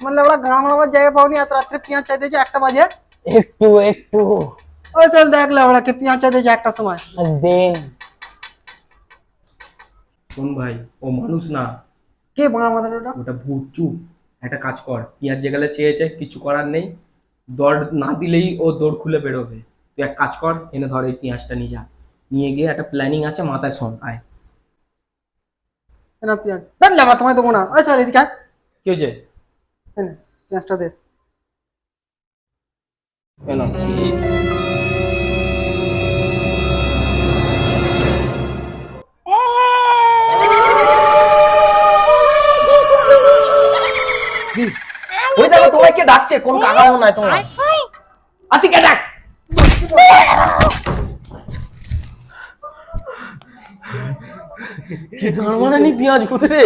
মানে ওরা গান মারাবার জায়গা পাওনি এত রাত্রে পেঁয়াজ চাইতেছে 1টা বাজে। একটু একটু ওই চল দেখলে ওরাকে পেঁয়াজ চাইতেছে 1টার সময়। আজ দিন শোন ভাই, ও মানুষ না, কে বাংলা মাথাটা ওটা? ওটা ভূত। চুপ, একটা কাজ কর, পিঁয়াজ যেগুলো চেয়েছে কিছু করার নেই, দর না দিলেই ও দৌড় খুলে বেরোবে। তুই এক কাজ কর, এনে ধর এই পেঁয়াজটা নিয়ে যা, নিয়ে গিয়ে একটা প্ল্যানিং আছে মাথায়, শোন আয়। না পেঁয়াজ দেখলে আবার তোমায় দেবো না। ওই চল এদিকে আয়। কি হয়েছে? এই নে, পেঁয়াজটা দে। এলাম। ওই দেখো তোমায় কে ডাকছে, কোন কাকা মনে হয় তোমার। আসি কে ডাক। কি গান মারানি পেঁয়াজ ভূত রে।